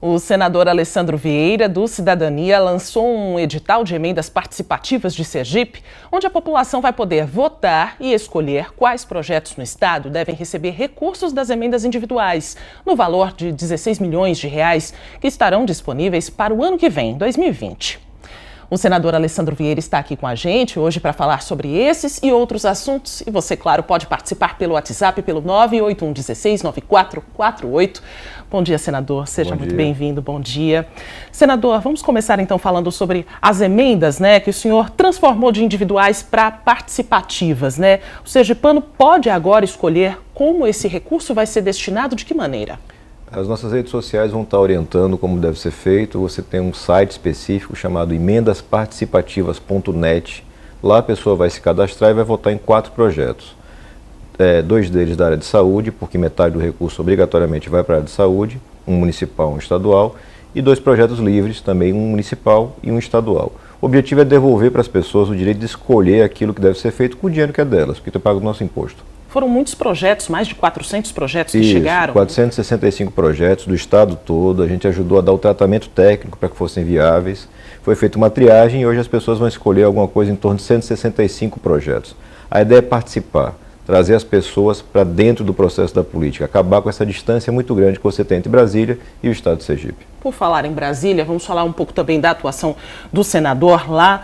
O senador Alessandro Vieira, do Cidadania, lançou um edital de emendas participativas de Sergipe, onde a população vai poder votar e escolher quais projetos no estado devem receber recursos das emendas individuais, no valor de 16 milhões de reais, que estarão disponíveis para o ano que vem, 2020. O senador Alessandro Vieira está aqui com a gente hoje para falar sobre esses e outros assuntos. E você, claro, pode participar pelo WhatsApp, pelo 981 16 9448. Bom dia, senador. Seja muito bem-vindo. Bom dia. Senador, vamos começar então falando sobre as emendas, que o senhor transformou de individuais para participativas, O sergipano pode agora escolher como esse recurso vai ser destinado, de que maneira? As nossas redes sociais vão estar orientando como deve ser feito. Você tem um site específico chamado emendasparticipativas.net. Lá a pessoa vai se cadastrar e vai votar em 4 projetos. 2 deles da área de saúde, porque metade do recurso obrigatoriamente vai para a área de saúde, um municipal e um estadual, e 2 projetos livres, também um municipal e um estadual. O objetivo é devolver para as pessoas o direito de escolher aquilo que deve ser feito com o dinheiro que é delas, porque tu paga o nosso imposto. Foram muitos projetos, mais de 400 projetos que chegaram. 465 projetos do estado todo. A gente ajudou a dar o tratamento técnico para que fossem viáveis. Foi feita uma triagem e hoje as pessoas vão escolher alguma coisa em torno de 165 projetos. A ideia é participar, trazer as pessoas para dentro do processo da política, acabar com essa distância muito grande que você tem entre Brasília e o estado de Sergipe. Por falar em Brasília, vamos falar um pouco também da atuação do senador lá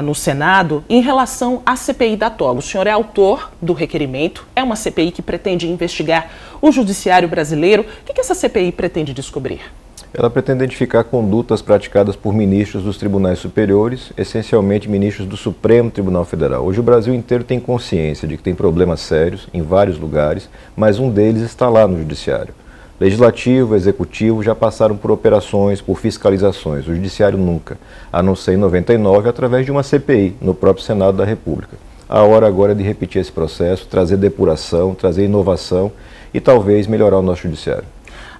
no Senado em relação à CPI da toga. O senhor é autor do requerimento, é uma CPI que pretende investigar o judiciário brasileiro. O que essa CPI pretende descobrir? Ela pretende identificar condutas praticadas por ministros dos tribunais superiores, essencialmente ministros do Supremo Tribunal Federal. Hoje o Brasil inteiro tem consciência de que tem problemas sérios em vários lugares, mas um deles está lá no judiciário. Legislativo, executivo já passaram por operações, por fiscalizações. O judiciário nunca, a não ser em 99, através de uma CPI no próprio Senado da República. A hora agora é de repetir esse processo, trazer depuração, trazer inovação e talvez melhorar o nosso judiciário.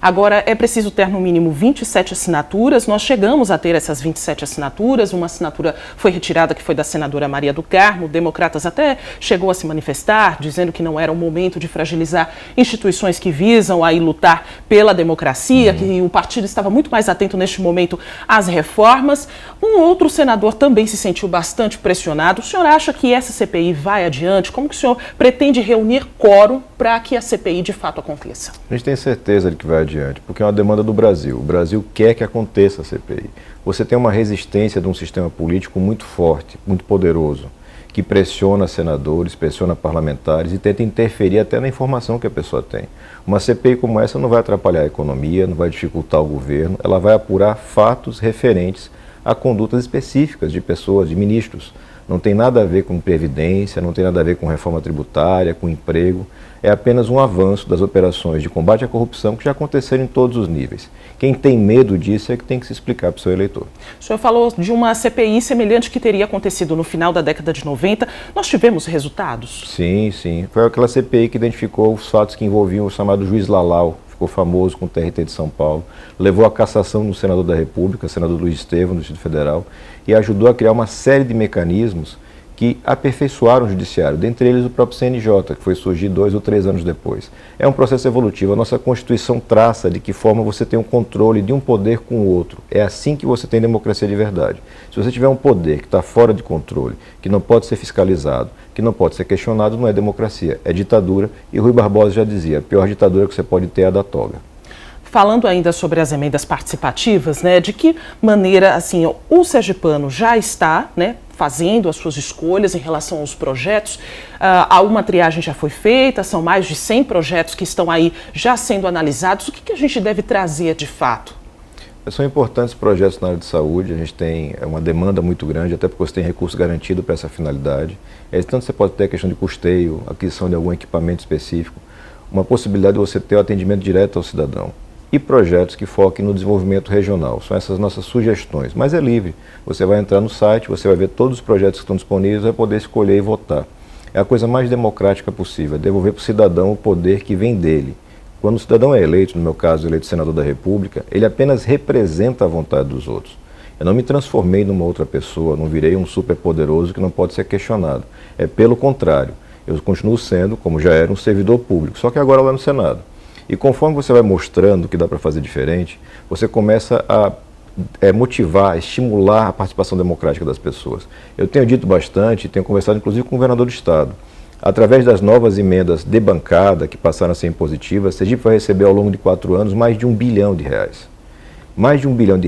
Agora, é preciso ter no mínimo 27 assinaturas. Nós chegamos a ter essas 27 assinaturas. Uma assinatura foi retirada, que foi da senadora Maria do Carmo. Democratas até chegou a se manifestar, dizendo que não era o momento de fragilizar instituições que visam aí lutar pela democracia, que o partido estava muito mais atento neste momento às reformas. Um outro senador também se sentiu bastante pressionado. O senhor acha que essa CPI vai adiante? Como que o senhor pretende reunir quórum para que a CPI de fato aconteça? A gente tem certeza de que vai adiante, porque é uma demanda do Brasil. O Brasil quer que aconteça a CPI. Você tem uma resistência de um sistema político muito forte, muito poderoso, que pressiona senadores, pressiona parlamentares e tenta interferir até na informação que a pessoa tem. Uma CPI como essa não vai atrapalhar a economia, não vai dificultar o governo, ela vai apurar fatos referentes a condutas específicas de pessoas, de ministros. Não tem nada a ver com previdência, não tem nada a ver com reforma tributária, com emprego. É apenas um avanço das operações de combate à corrupção que já aconteceram em todos os níveis. Quem tem medo disso é que tem que se explicar para o seu eleitor. O senhor falou de uma CPI semelhante que teria acontecido no final da década de 90. Nós tivemos resultados? Sim, sim. Foi aquela CPI que identificou os fatos que envolviam o chamado juiz Lalau, ficou famoso com o TRT de São Paulo, levou à cassação do senador da República, senador Luiz Estevão, do Distrito Federal, e ajudou a criar uma série de mecanismos que aperfeiçoaram o judiciário, dentre eles o próprio CNJ, que foi surgir 2 ou 3 anos depois. É um processo evolutivo. A nossa Constituição traça de que forma você tem um controle de um poder com o outro. É assim que você tem democracia de verdade. Se você tiver um poder que está fora de controle, que não pode ser fiscalizado, que não pode ser questionado, não é democracia, é ditadura. E Rui Barbosa já dizia, a pior ditadura que você pode ter é a da toga. Falando ainda sobre as emendas participativas, de que maneira assim, o sergipano já está fazendo as suas escolhas em relação aos projetos? Uma triagem já foi feita, são mais de 100 projetos que estão aí já sendo analisados. O que a gente deve trazer de fato? São importantes projetos na área de saúde, a gente tem uma demanda muito grande, até porque você tem recurso garantido para essa finalidade. Tanto você pode ter a questão de custeio, aquisição de algum equipamento específico, uma possibilidade de você ter o atendimento direto ao cidadão. E projetos que foquem no desenvolvimento regional. São essas nossas sugestões, mas é livre. Você vai entrar no site, você vai ver todos os projetos que estão disponíveis, vai poder escolher e votar. É a coisa mais democrática possível, é devolver para o cidadão o poder que vem dele. Quando o cidadão é eleito, no meu caso, eleito senador da República, ele apenas representa a vontade dos outros. Eu não me transformei numa outra pessoa, não virei um superpoderoso que não pode ser questionado. É pelo contrário, eu continuo sendo, como já era, um servidor público, só que agora lá no Senado. E conforme você vai mostrando que dá para fazer diferente, você começa a motivar, estimular a participação democrática das pessoas. Eu tenho dito bastante, tenho conversado inclusive com o governador do estado. Através das novas emendas de bancada que passaram a ser impositivas, Sergipe vai receber ao longo de 4 anos mais de R$1 bilhão. Mais de R$1 bilhão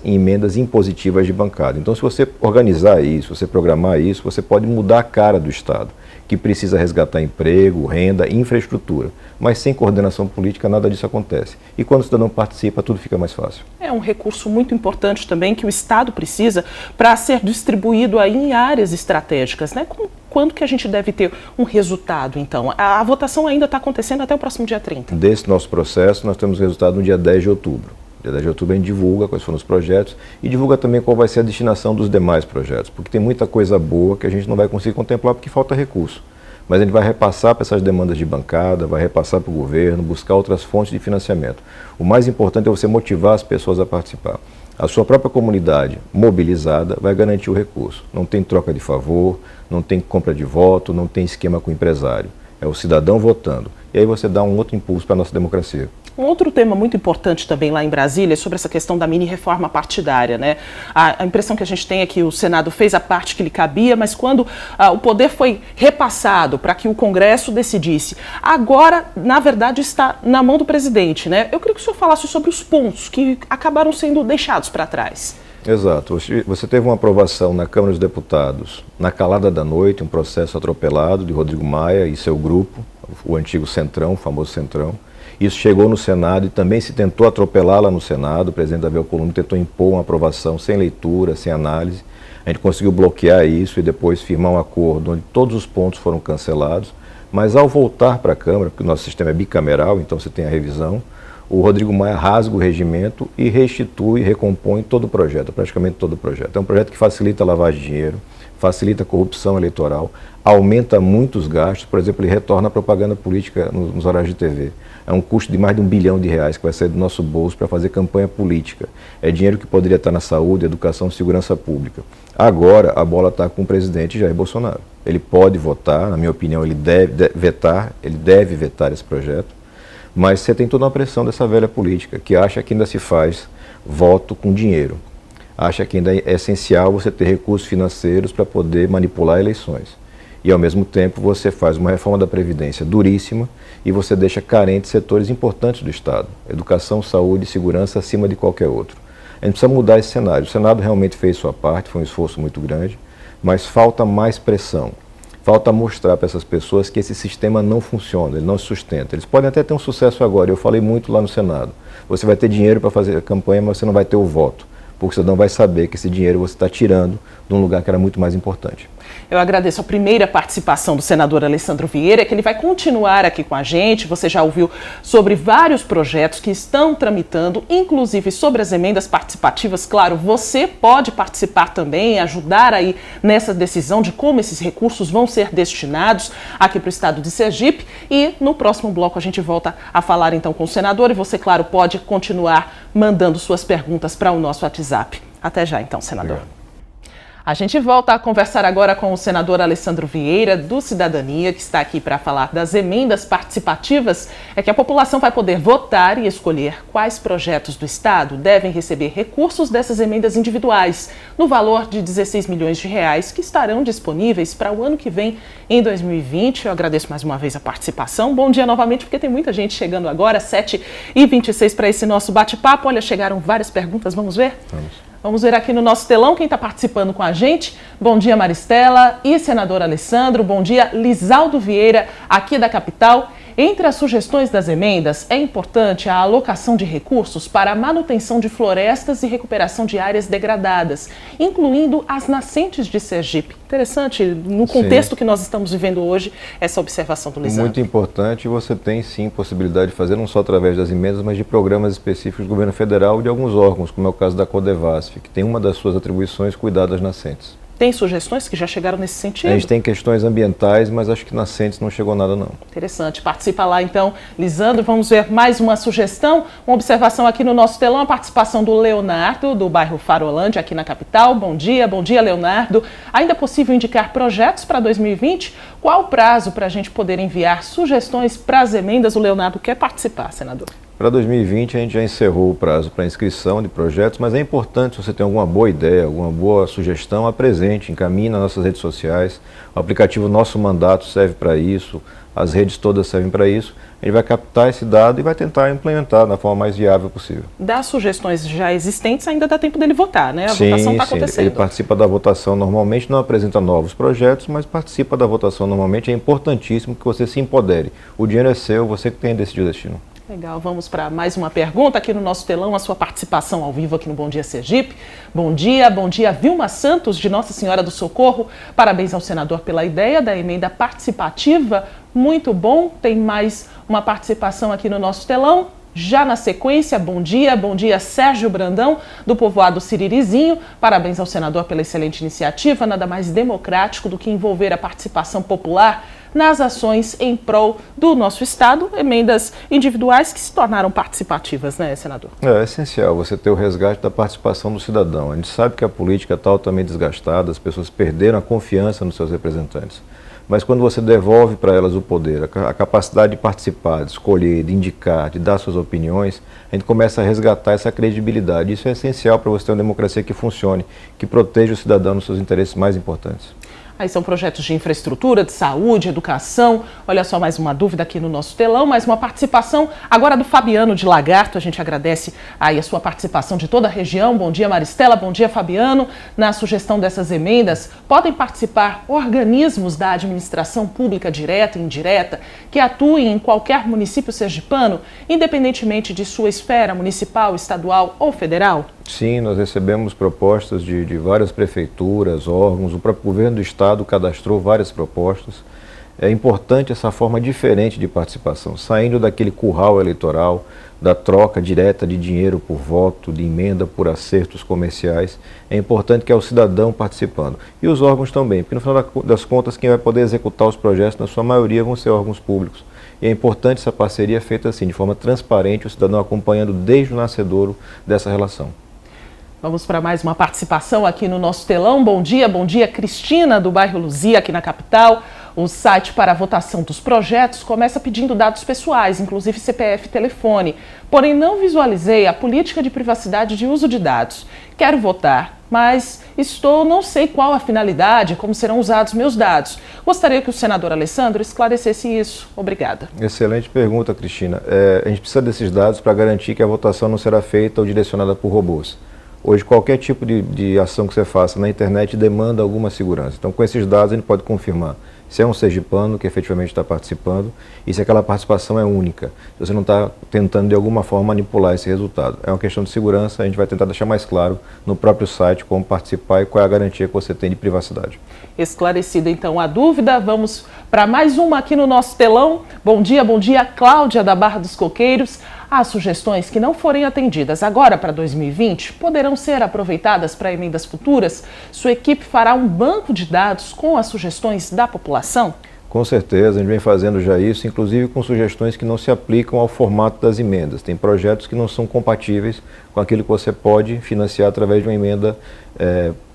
em emendas impositivas de bancada. Então, se você organizar isso, você programar isso, você pode mudar a cara do estado, que precisa resgatar emprego, renda e infraestrutura. Mas sem coordenação política nada disso acontece. E quando o cidadão participa, tudo fica mais fácil. É um recurso muito importante também que o Estado precisa para ser distribuído aí em áreas estratégicas, né? Quando que a gente deve ter um resultado, então? A votação ainda está acontecendo até o próximo dia 30. Desse nosso processo, nós temos resultado no dia 10 de outubro. Dia 10 de outubro a gente divulga quais foram os projetos e divulga também qual vai ser a destinação dos demais projetos, porque tem muita coisa boa que a gente não vai conseguir contemplar porque falta recurso. Mas a gente vai repassar para essas demandas de bancada, vai repassar para o governo, buscar outras fontes de financiamento. O mais importante é você motivar as pessoas a participar. A sua própria comunidade mobilizada vai garantir o recurso. Não tem troca de favor, não tem compra de voto, não tem esquema com o empresário. É o cidadão votando. E aí você dá um outro impulso para a nossa democracia. Um outro tema muito importante também lá em Brasília é sobre essa questão da mini-reforma partidária, né? A impressão que a gente tem é que o Senado fez a parte que lhe cabia, mas quando o poder foi repassado para que o Congresso decidisse, agora, na verdade, está na mão do presidente, né? Eu queria que o senhor falasse sobre os pontos que acabaram sendo deixados para trás. Exato. Você teve uma aprovação na Câmara dos Deputados, na calada da noite, um processo atropelado de Rodrigo Maia e seu grupo, o antigo Centrão, o famoso Centrão. Isso chegou no Senado e também se tentou atropelar lá no Senado. O presidente Davi Alcolumbre tentou impor uma aprovação sem leitura, sem análise. A gente conseguiu bloquear isso e depois firmar um acordo onde todos os pontos foram cancelados. Mas ao voltar para a Câmara, porque o nosso sistema é bicameral, então você tem a revisão, o Rodrigo Maia rasga o regimento e restitui, recompõe todo o projeto, praticamente todo o projeto. É um projeto que facilita a lavagem de dinheiro, facilita a corrupção eleitoral, aumenta muito os gastos. Por exemplo, ele retorna a propaganda política nos horários de TV. É um custo de mais de R$1 bilhão que vai sair do nosso bolso para fazer campanha política. É dinheiro que poderia estar na saúde, educação e segurança pública. Agora a bola está com o presidente Jair Bolsonaro. Ele pode votar, na minha opinião, ele deve vetar esse projeto, mas você tem toda uma pressão dessa velha política que acha que ainda se faz voto com dinheiro. Acha que ainda é essencial você ter recursos financeiros para poder manipular eleições. E, ao mesmo tempo, você faz uma reforma da Previdência duríssima e você deixa carentes setores importantes do Estado. Educação, saúde e segurança acima de qualquer outro. A gente precisa mudar esse cenário. O Senado realmente fez sua parte, foi um esforço muito grande, mas falta mais pressão. Falta mostrar para essas pessoas que esse sistema não funciona, ele não se sustenta. Eles podem até ter um sucesso agora, eu falei muito lá no Senado. Você vai ter dinheiro para fazer a campanha, mas você não vai ter o voto. Porque o cidadão vai saber que esse dinheiro você está tirando de um lugar que era muito mais importante. Eu agradeço a primeira participação do senador Alessandro Vieira, que ele vai continuar aqui com a gente. Você já ouviu sobre vários projetos que estão tramitando, inclusive sobre as emendas participativas. Claro, você pode participar também, ajudar aí nessa decisão de como esses recursos vão ser destinados aqui para o estado de Sergipe. E no próximo bloco a gente volta a falar então com o senador e você, claro, pode continuar mandando suas perguntas para o nosso WhatsApp. Até já então, senador. Obrigado. A gente volta a conversar agora com o senador Alessandro Vieira, do Cidadania, que está aqui para falar das emendas participativas. É que a população vai poder votar e escolher quais projetos do Estado devem receber recursos dessas emendas individuais, no valor de R$16 milhões, que estarão disponíveis para o ano que vem, em 2020. Eu agradeço mais uma vez a participação. Bom dia novamente, porque tem muita gente chegando agora, 7h26, para esse nosso bate-papo. Olha, chegaram várias perguntas, vamos ver? Vamos ver aqui no nosso telão quem está participando com a gente. Bom dia, Maristela e senador Alessandro. Bom dia, Lisaldo Vieira, aqui da capital. Entre as sugestões das emendas, é importante a alocação de recursos para a manutenção de florestas e recuperação de áreas degradadas, incluindo as nascentes de Sergipe. Interessante, no contexto Sim. que nós estamos vivendo hoje, essa observação do Lisandro. Muito importante, você tem sim possibilidade de fazer, não só através das emendas, mas de programas específicos do governo federal e de alguns órgãos, como é o caso da Codevasf, que tem uma das suas atribuições cuidar das nascentes. Tem sugestões que já chegaram nesse sentido? A gente tem questões ambientais, mas acho que na Sentes não chegou nada não. Interessante. Participa lá então, Lisandro. Vamos ver mais uma sugestão, uma observação aqui no nosso telão, a participação do Leonardo, do bairro Farolândia, aqui na capital. Bom dia, Leonardo. Ainda é possível indicar projetos para 2020? Qual o prazo para a gente poder enviar sugestões para as emendas? O Leonardo quer participar, senador. Para 2020 a gente já encerrou o prazo para inscrição de projetos, mas é importante, se você tem alguma boa ideia, alguma boa sugestão, apresente, encaminhe nas nossas redes sociais. O aplicativo Nosso Mandato serve para isso, as redes todas servem para isso. A gente vai captar esse dado e vai tentar implementar da forma mais viável possível. Das sugestões já existentes ainda dá tempo dele votar, né? A votação está acontecendo. Ele participa da votação normalmente, não apresenta novos projetos, mas participa da votação normalmente. É importantíssimo que você se empodere. O dinheiro é seu, você que tem que decidir o destino. Legal, vamos para mais uma pergunta aqui no nosso telão, a sua participação ao vivo aqui no Bom Dia Sergipe. Bom dia, Vilma Santos, de Nossa Senhora do Socorro. Parabéns ao senador pela ideia da emenda participativa. Muito bom, tem mais uma participação aqui no nosso telão. Já na sequência, bom dia Sérgio Brandão, do povoado Siririzinho. Parabéns ao senador pela excelente iniciativa, nada mais democrático do que envolver a participação popular nas ações em prol do nosso Estado, emendas individuais que se tornaram participativas, né, senador? É essencial você ter o resgate da participação do cidadão. A gente sabe que a política está altamente desgastada, as pessoas perderam a confiança nos seus representantes. Mas quando você devolve para elas o poder, a capacidade de participar, de escolher, de indicar, de dar suas opiniões, a gente começa a resgatar essa credibilidade. Isso é essencial para você ter uma democracia que funcione, que proteja o cidadão nos seus interesses mais importantes. Aí são projetos de infraestrutura, de saúde, educação. Olha só, mais uma dúvida aqui no nosso telão, mais uma participação agora do Fabiano de Lagarto. A gente agradece aí a sua participação de toda a região. Bom dia, Maristela. Bom dia, Fabiano. Na sugestão dessas emendas, podem participar organismos da administração pública direta e indireta que atuem em qualquer município sergipano, independentemente de sua esfera municipal, estadual ou federal? Sim, nós recebemos propostas de várias prefeituras, órgãos, o próprio governo do estado cadastrou várias propostas. É importante essa forma diferente de participação, saindo daquele curral eleitoral, da troca direta de dinheiro por voto, de emenda por acertos comerciais. É importante que é o cidadão participando. E os órgãos também, porque no final das contas quem vai poder executar os projetos, na sua maioria, vão ser órgãos públicos. E é importante essa parceria feita assim, de forma transparente, o cidadão acompanhando desde o nascedouro dessa relação. Vamos para mais uma participação aqui no nosso telão. Bom dia, Cristina, do bairro Luzia, aqui na capital. O site para a votação dos projetos começa pedindo dados pessoais, inclusive CPF e telefone. Porém, não visualizei a política de privacidade de uso de dados. Quero votar, mas não sei qual a finalidade, como serão usados meus dados. Gostaria que o senador Alessandro esclarecesse isso. Obrigada. Excelente pergunta, Cristina. A gente precisa desses dados para garantir que a votação não será feita ou direcionada por robôs. Hoje, qualquer tipo de ação que você faça na internet demanda alguma segurança. Então, com esses dados, a gente pode confirmar se é um sergipano que efetivamente está participando e se aquela participação é única. Se você não está tentando, de alguma forma, manipular esse resultado. É uma questão de segurança, a gente vai tentar deixar mais claro no próprio site como participar e qual é a garantia que você tem de privacidade. Esclarecida, então, a dúvida. Vamos para mais uma aqui no nosso telão. Bom dia, Cláudia, da Barra dos Coqueiros. As sugestões que não forem atendidas agora para 2020 poderão ser aproveitadas para emendas futuras? Sua equipe fará um banco de dados com as sugestões da população? Com certeza, a gente vem fazendo já isso, inclusive com sugestões que não se aplicam ao formato das emendas. Tem projetos que não são compatíveis com aquilo que você pode financiar através de uma emenda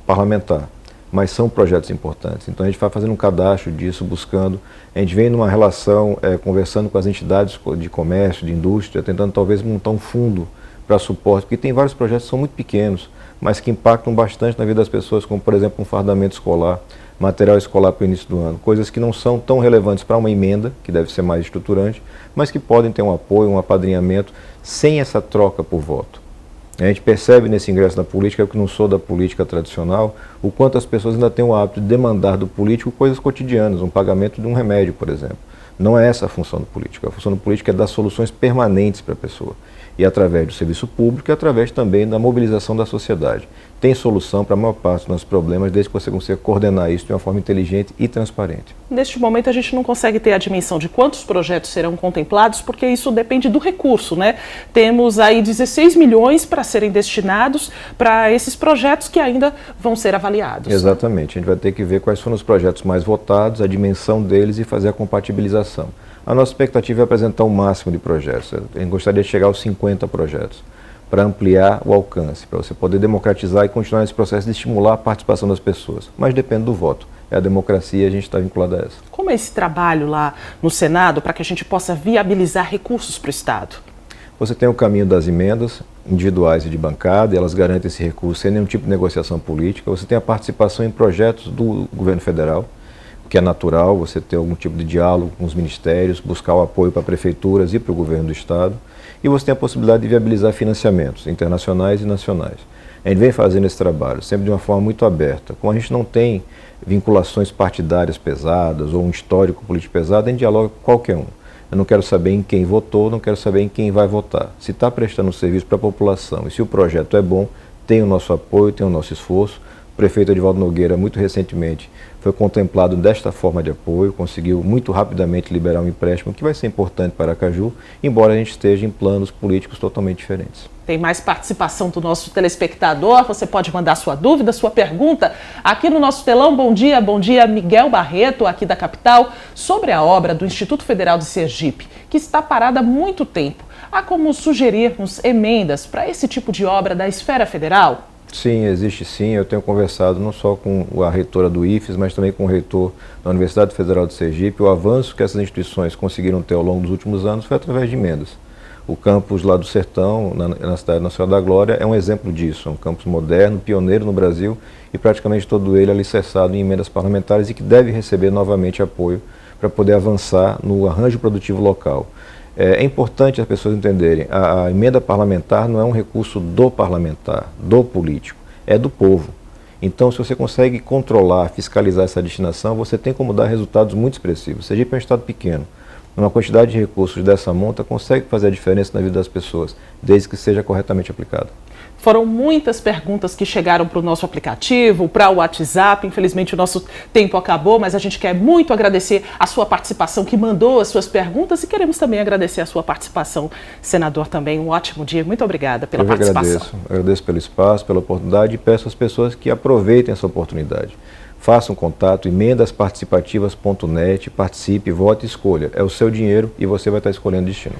parlamentar. Mas são projetos importantes. Então a gente vai fazendo um cadastro disso, buscando. A gente vem numa relação, conversando com as entidades de comércio, de indústria, tentando talvez montar um fundo para suporte, porque tem vários projetos que são muito pequenos, mas que impactam bastante na vida das pessoas, como por exemplo um fardamento escolar, material escolar para o início do ano, coisas que não são tão relevantes para uma emenda, que deve ser mais estruturante, mas que podem ter um apoio, um apadrinhamento, sem essa troca por voto. A gente percebe nesse ingresso na política, eu que não sou da política tradicional, o quanto as pessoas ainda têm o hábito de demandar do político coisas cotidianas, um pagamento de um remédio, por exemplo. Não é essa a função do político. A função do político é dar soluções permanentes para a pessoa. E através do serviço público e através também da mobilização da sociedade. tem solução para a maior parte dos nossos problemas, desde que você consiga coordenar isso de uma forma inteligente e transparente. Neste momento a gente não consegue ter a dimensão de quantos projetos serão contemplados, porque isso depende do recurso, né? Temos aí 16 milhões para serem destinados para esses projetos que ainda vão ser avaliados. Exatamente, a gente vai ter que ver quais foram os projetos mais votados, a dimensão deles e fazer a compatibilização. A nossa expectativa é apresentar o máximo de projetos, a gente gostaria de chegar aos 50 projetos, para ampliar o alcance, para você poder democratizar e continuar esse processo de estimular a participação das pessoas. Mas depende do voto. É a democracia e a gente está vinculado a essa. Como é esse trabalho lá no Senado para que a gente possa viabilizar recursos para o Estado? Você tem o caminho das emendas individuais e de bancada, e elas garantem esse recurso sem nenhum tipo de negociação política. Você tem a participação em projetos do governo federal, que é natural, você ter algum tipo de diálogo com os ministérios, buscar o apoio para prefeituras e para o governo do Estado. E você tem a possibilidade de viabilizar financiamentos internacionais e nacionais. A gente vem fazendo esse trabalho, sempre de uma forma muito aberta. Como a gente não tem vinculações partidárias pesadas ou um histórico político pesado, a gente dialoga com qualquer um. Eu não quero saber em quem votou, não quero saber em quem vai votar. Se está prestando um serviço para a população e se o projeto é bom, tem o nosso apoio, tem o nosso esforço. O prefeito Edivaldo Nogueira, muito recentemente, foi contemplado desta forma de apoio, conseguiu muito rapidamente liberar um empréstimo que vai ser importante para Aracaju, embora a gente esteja em planos políticos totalmente diferentes. Tem mais participação do nosso telespectador, você pode mandar sua dúvida, sua pergunta aqui no nosso telão. Bom dia Miguel Barreto, aqui da capital, sobre a obra do Instituto Federal de Sergipe, que está parada há muito tempo. Há como sugerirmos emendas para esse tipo de obra da esfera federal? Sim, existe sim. Eu tenho conversado não só com a reitora do IFES, mas também com o reitor da Universidade Federal de Sergipe. O avanço que essas instituições conseguiram ter ao longo dos últimos anos foi através de emendas. O campus lá do Sertão, na cidade Nacional da Glória, é um exemplo disso. É um campus moderno, pioneiro no Brasil e praticamente todo ele alicerçado em emendas parlamentares e que deve receber novamente apoio para poder avançar no arranjo produtivo local. É importante as pessoas entenderem, a emenda parlamentar não é um recurso do parlamentar, do político, é do povo. Então, se você consegue controlar, fiscalizar essa destinação, você tem como dar resultados muito expressivos. Sergipe é um estado pequeno, uma quantidade de recursos dessa monta consegue fazer a diferença na vida das pessoas, desde que seja corretamente aplicado. Foram muitas perguntas que chegaram para o nosso aplicativo, para o WhatsApp. Infelizmente o nosso tempo acabou, mas a gente quer muito agradecer a sua participação, que mandou as suas perguntas, e queremos também agradecer a sua participação, senador, também. Um ótimo dia. Muito obrigada pela participação. Agradeço pelo espaço, pela oportunidade e peço às pessoas que aproveitem essa oportunidade. Façam contato, emendasparticipativas.net, participe, vote e escolha. É o seu dinheiro e você vai estar escolhendo destino.